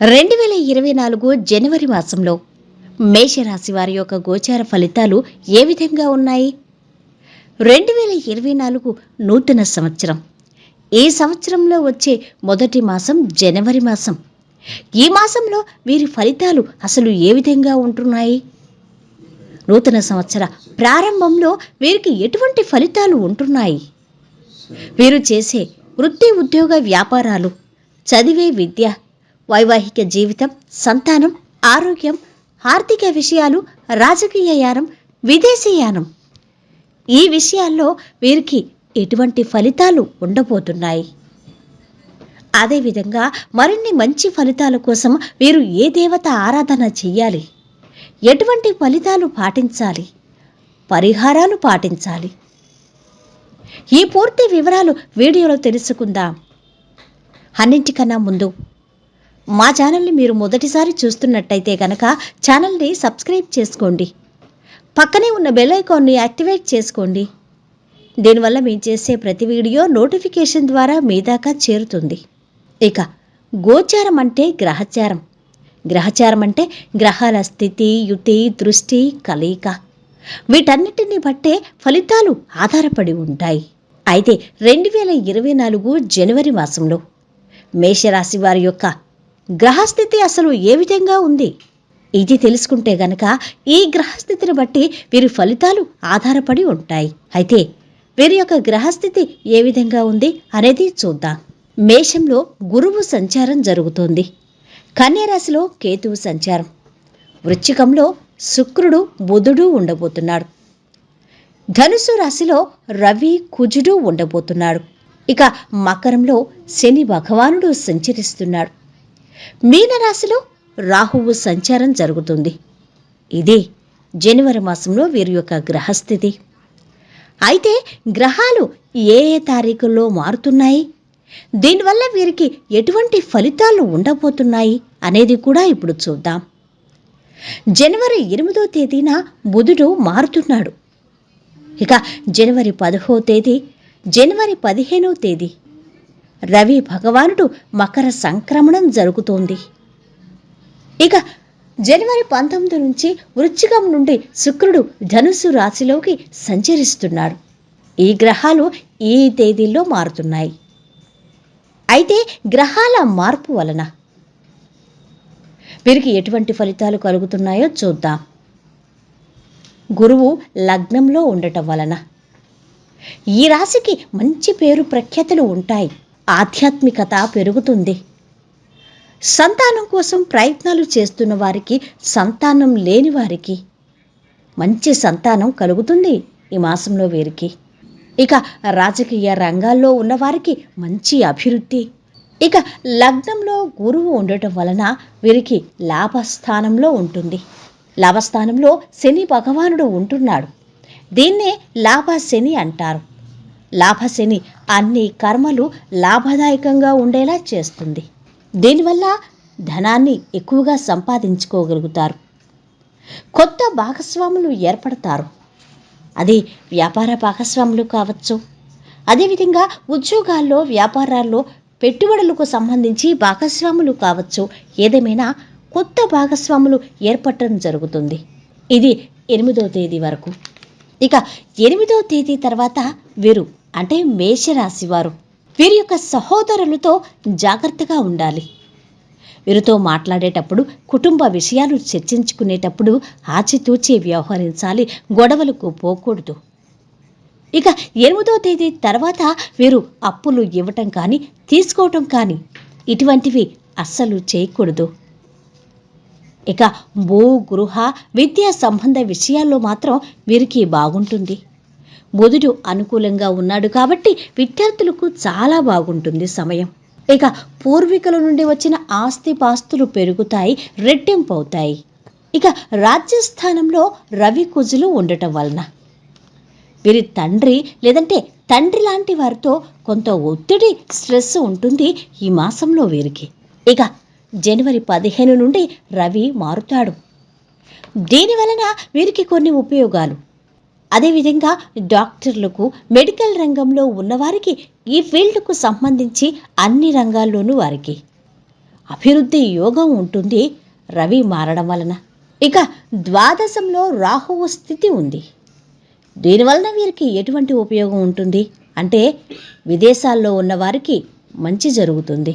2024 జనవరి మాసంలో మేషరాశి వారి యొక్క గోచార ఫలితాలు ఏ విధంగా ఉన్నాయి? 2024 నూతన సంవత్సరం. ఈ సంవత్సరంలో వచ్చే మొదటి మాసం జనవరి మాసం. ఈ మాసంలో వీరి ఫలితాలు అసలు ఏ విధంగా ఉంటున్నాయి? నూతన సంవత్సర ప్రారంభంలో వీరికి ఎటువంటి ఫలితాలు ఉంటున్నాయి? వీరు చేసే వృత్తి, ఉద్యోగ, వ్యాపారాలు, చదివే విద్య, వైవాహిక జీవితం, సంతానం, ఆరోగ్యం, ఆర్థిక విషయాలు, రాజకీయ యానం, విదేశీయానం, ఈ విషయాల్లో వీరికి ఎటువంటి ఫలితాలు ఉండబోతున్నాయి? అదేవిధంగా మరిన్ని మంచి ఫలితాల కోసం వీరు ఏ దేవత ఆరాధన చెయ్యాలి? ఎటువంటి ఫలితాలు పాటించాలి? పరిహారాలు పాటించాలి? ఈ పూర్తి వివరాలు వీడియోలో తెలుసుకుందాం. అన్నింటికన్నా ముందు మా ఛానల్ని మీరు మొదటిసారి చూస్తున్నట్టయితే కనుక ఛానల్ని సబ్స్క్రైబ్ చేసుకోండి. పక్కనే ఉన్న బెల్ ఐకాన్ని యాక్టివేట్ చేసుకోండి. దీనివల్ల మేము చేసే ప్రతి వీడియో నోటిఫికేషన్ ద్వారా మీ దాకా చేరుతుంది. ఇక గోచారం అంటే గ్రహచారం. గ్రహచారం అంటే గ్రహాల స్థితి, యుతి, దృష్టి, కలయిక, వీటన్నిటిని బట్టే ఫలితాలు ఆధారపడి ఉంటాయి. అయితే 2024 జనవరి మాసంలో మేషరాశి వారి యొక్క గ్రహస్థితి అసలు ఏ విధంగా ఉంది? ఇది తెలుసుకుంటే గనక ఈ గ్రహస్థితిని బట్టి వీరి ఫలితాలు ఆధారపడి ఉంటాయి. అయితే వీరి యొక్క గ్రహస్థితి ఏ విధంగా ఉంది అనేది చూద్దాం. మేషంలో గురువు సంచారం జరుగుతోంది. కన్య రాశిలో కేతువు సంచారం. వృశ్చికంలో శుక్రుడు, బుధుడు ఉండబోతున్నాడు. ధనుసు రాశిలో రవి, కుజుడు ఉండబోతున్నాడు. ఇక మకరంలో శని భగవానుడు సంచరిస్తున్నాడు. మీనరాశిలో రాహువు సంచారం జరుగుతుంది. ఇది జనవరి మాసంలో వీరి యొక్క గ్రహస్థితి. అయితే గ్రహాలు ఏ ఏ తారీఖుల్లో మారుతున్నాయి, దీనివల్ల వీరికి ఎటువంటి ఫలితాలు ఉండబోతున్నాయి అనేది కూడా ఇప్పుడు చూద్దాం. జనవరి 8వ తేదీన బుధుడు మారుతున్నాడు. ఇక జనవరి 10వ తేదీ, జనవరి 15వ తేదీ రవి భగవానుడు మకర సంక్రమణం జరుగుతోంది. ఇక జనవరి 19 నుంచి వృశ్చికం నుండి శుక్రుడు ధనుసు రాశిలోకి సంచరిస్తున్నాడు. ఈ గ్రహాలు ఈ తేదీల్లో మారుతున్నాయి. అయితే గ్రహాల మార్పు వలన వీరికి ఎటువంటి ఫలితాలు కలుగుతున్నాయో చూద్దాం. గురువు లగ్నంలో ఉండటం వలన ఈ రాశికి మంచి పేరు ప్రఖ్యాతులు ఉంటాయి. ఆధ్యాత్మికత పెరుగుతుంది. సంతానం కోసం ప్రయత్నాలు చేస్తున్న వారికి, సంతానం లేని వారికి మంచి సంతానం కలుగుతుంది ఈ మాసంలో వీరికి. ఇక రాజకీయ రంగాల్లో ఉన్నవారికి మంచి అభివృద్ధి. ఇక లగ్నంలో గురువు ఉండటం వలన వీరికి లాభస్థానంలో ఉంటుంది. లాభస్థానంలో శని భగవానుడు ఉంటున్నాడు. దీన్నే లాభశని అంటారు. లాభశని అన్ని కర్మలు లాభదాయకంగా ఉండేలా చేస్తుంది. దీనివల్ల ధనాన్ని ఎక్కువగా సంపాదించుకోగలుగుతారు. కొత్త భాగస్వాములు ఏర్పడతారు. అది వ్యాపార భాగస్వాములు కావచ్చు, అదేవిధంగా ఉద్యోగాల్లో, వ్యాపారాల్లో, పెట్టుబడులకు సంబంధించి భాగస్వాములు కావచ్చు. ఏదేమైనా కొత్త భాగస్వాములు ఏర్పడటం జరుగుతుంది. ఇది 8వ తేదీ వరకు. ఇక 8వ తేదీ తర్వాత వీరు అంటే మేషరాశి వారు వీరి యొక్క సహోదరులతో జాగ్రత్తగా ఉండాలి. వీరితో మాట్లాడేటప్పుడు, కుటుంబ విషయాలు చర్చించుకునేటప్పుడు ఆచితూచి వ్యవహరించాలి. గొడవలకు పోకూడదు. ఇక 8వ తేదీ తర్వాత వీరు అప్పులు ఇవ్వటం కానీ, తీసుకోవటం కానీ ఇటువంటివి అస్సలు చేయకూడదు. ఇక భూ, గృహ, విద్యా సంబంధ విషయాల్లో మాత్రం వీరికి బాగుంటుంది. బుధుడు అనుకూలంగా ఉన్నాడు కాబట్టి విద్యార్థులకు చాలా బాగుంటుంది సమయం. ఇక పూర్వీకుల నుండి వచ్చిన ఆస్తిపాస్తులు పెరుగుతాయి, రెట్టింపు అవుతాయి. ఇక రాజ్యస్థానంలో రవి, కుజులు ఉండటం వలన వీరి తండ్రి లేదంటే తండ్రి లాంటి వారితో కొంత ఒత్తిడి, స్ట్రెస్ ఉంటుంది ఈ మాసంలో వీరికి. ఇక జనవరి 15 నుండి రవి మారుతాడు. దీనివలన వీరికి కొన్ని ఉపయోగాలు. అదేవిధంగా డాక్టర్లకు, మెడికల్ రంగంలో ఉన్నవారికి, ఈ ఫీల్డ్కు సంబంధించి అన్ని రంగాల్లోనూ వారికి అభివృద్ధి యోగం ఉంటుంది రవి మారడం వలన. ఇక ద్వాదశంలో రాహువు స్థితి ఉంది. దీనివలన వీరికి ఎటువంటి ఉపయోగం ఉంటుంది అంటే విదేశాల్లో ఉన్నవారికి మంచి జరుగుతుంది.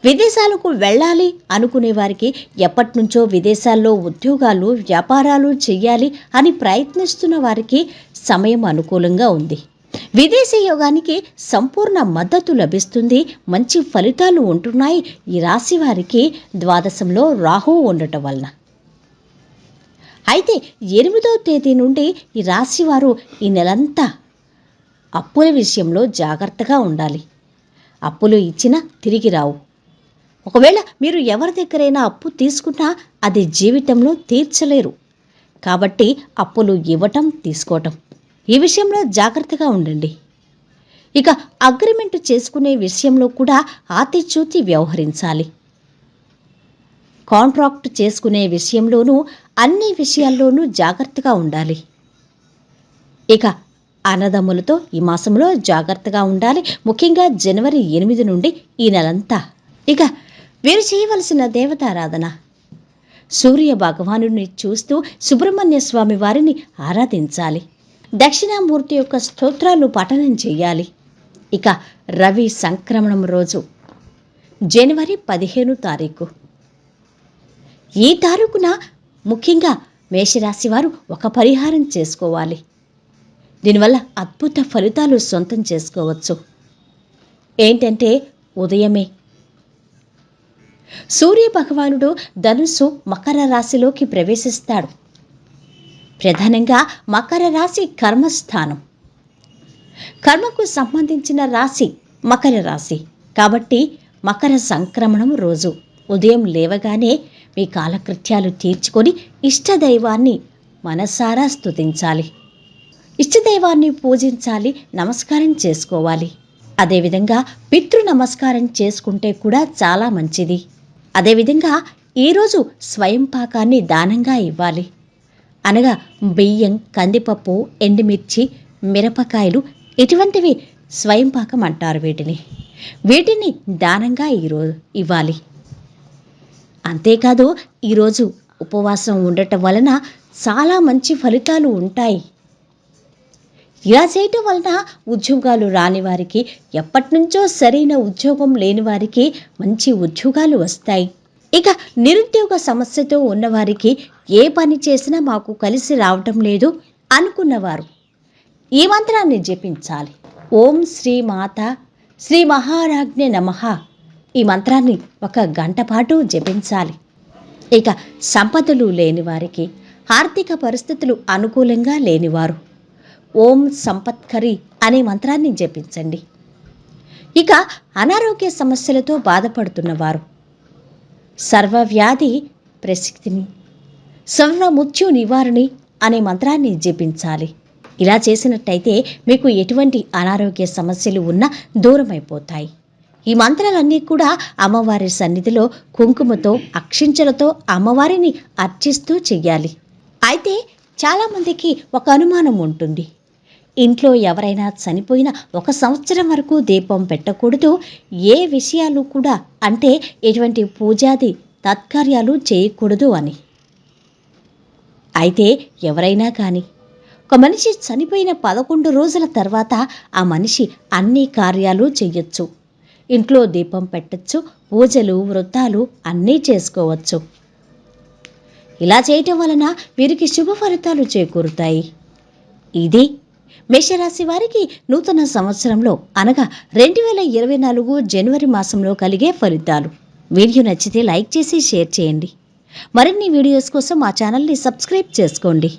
విదేశాలకు వెళ్ళాలి అనుకునే వారికి, ఎప్పటినుంచో విదేశాల్లో ఉద్యోగాలు వ్యాపారాలు చెయ్యాలి అని ప్రయత్నిస్తున్న వారికి సమయం అనుకూలంగా ఉంది. విదేశీ యోగానికి సంపూర్ణ మద్దతు లభిస్తుంది. మంచి ఫలితాలు ఉంటున్నాయి ఈ రాశి వారికి ద్వాదశంలో రాహువు ఉండటం వలన. అయితే 8వ తేదీ నుండి ఈ రాశి వారు ఈ నెలంతా అప్పుల విషయంలో జాగ్రత్తగా ఉండాలి. అప్పులు ఇచ్చినా తిరిగి రావు. ఒకవేళ మీరు ఎవరి దగ్గరైనా అప్పు తీసుకున్నా అది జీవితంలో తీర్చలేరు. కాబట్టి అప్పులు ఇవ్వటం తీసుకోవటం ఈ విషయంలో జాగ్రత్తగా ఉండండి. ఇక అగ్రిమెంట్ చేసుకునే విషయంలో కూడా ఆచితూచి వ్యవహరించాలి. కాంట్రాక్ట్ చేసుకునే విషయంలోనూ అన్ని విషయాల్లోనూ జాగ్రత్తగా ఉండాలి. ఇక అన్నదమ్ములతో ఈ మాసంలో జాగ్రత్తగా ఉండాలి. ముఖ్యంగా జనవరి 8 నుండి ఈ నెలంతా. ఇక వీరు చేయవలసిన దేవతారాధన, సూర్య భగవానుడిని చూస్తూ సుబ్రహ్మణ్య స్వామి వారిని ఆరాధించాలి. దక్షిణామూర్తి యొక్క స్తోత్రాలు పఠనం చేయాలి. ఇక రవి సంక్రమణం రోజు జనవరి 15 తారీఖు. ఈ తారీఖున ముఖ్యంగా మేషరాశి వారు ఒక పరిహారం చేసుకోవాలి. దీనివల్ల అద్భుత ఫలితాలు సొంతం చేసుకోవచ్చు. ఏంటంటే ఉదయమే సూర్య భగవానుడు ధనుస్సు మకర రాశిలోకి ప్రవేశిస్తాడు. ప్రధానంగా మకర రాశి కర్మస్థానం. కర్మకు సంబంధించిన రాశి మకర రాశి. కాబట్టి మకర సంక్రమణం రోజు ఉదయం లేవగానే మీ కాలకృత్యాలు తీర్చుకొని ఇష్టదైవాన్ని మనసారా స్తుతించాలి. ఇష్టదైవాన్ని పూజించాలి, నమస్కారం చేసుకోవాలి. అదేవిధంగా పితృ నమస్కారం చేసుకుంటే కూడా చాలా మంచిది. అదేవిధంగా ఈరోజు స్వయం పాకాన్ని దానంగా ఇవ్వాలి. అనగా బియ్యం, కందిపప్పు, ఎండుమిర్చి, మిరపకాయలు ఇటువంటివి స్వయం పాకం అంటారు వీటిని దానంగా ఈరోజు ఇవ్వాలి. అంతేకాదు ఈరోజు ఉపవాసం ఉండటం వలన చాలా మంచి ఫలితాలు ఉంటాయి. ఇలా చేయటం వలన ఉద్యోగాలు రాని వారికి, ఎప్పటినుంచో సరైన ఉద్యోగం లేని వారికి మంచి ఉద్యోగాలు వస్తాయి. ఇక నిరుద్యోగ సమస్యతో ఉన్నవారికి, ఏ పని చేసినా మాకు కలిసి రావటం లేదు అనుకున్నవారు ఈ మంత్రాన్ని జపించాలి. ఓం శ్రీ మాత శ్రీ మహారాజ్ఞ నమః. ఈ మంత్రాన్ని 1 గంట పాటు జపించాలి. ఇక సంపదలు లేని వారికి, ఆర్థిక పరిస్థితులు అనుకూలంగా లేనివారు ఓం సంపత్కరి అనే మంత్రాన్ని జపించండి. ఇక అనారోగ్య సమస్యలతో బాధపడుతున్నవారు సర్వవ్యాధి ప్రసిద్ధిని, సర్వమృత్యు నివారణి అనే మంత్రాన్ని జపించాలి. ఇలా చేసినట్టయితే మీకు ఎటువంటి అనారోగ్య సమస్యలు ఉన్నా దూరమైపోతాయి. ఈ మంత్రాలన్నీ కూడా అమ్మవారి సన్నిధిలో కుంకుమతో, అక్షింతలతో అమ్మవారిని అర్చిస్తూ చెయ్యాలి. అయితే చాలామందికి ఒక అనుమానం ఉంటుంది. ఇంట్లో ఎవరైనా చనిపోయినా 1 సంవత్సరం వరకు దీపం పెట్టకూడదు, ఏ విషయాలు కూడా అంటే ఎటువంటి పూజాది తత్కార్యాలు చేయకూడదు అని. అయితే ఎవరైనా కానీ ఒక మనిషి చనిపోయిన 11 రోజుల తర్వాత ఆ మనిషి అన్ని కార్యాలు చెయ్యొచ్చు. ఇంట్లో దీపం పెట్టచ్చు, పూజలు వ్రతాలు అన్నీ చేసుకోవచ్చు. ఇలా చేయటం వలన వీరికి శుభ ఫలితాలు చేకూరుతాయి. ఇది మేషరాశి వారికి నూతన సంవత్సరంలో అనగా 2024 జనవరి మాసంలో కలిగే ఫలితాలు. వీడియో నచ్చితే లైక్ చేసి షేర్ చేయండి. మరిన్ని వీడియోస్ కోసం మా ఛానల్ని సబ్స్క్రైబ్ చేసుకోండి.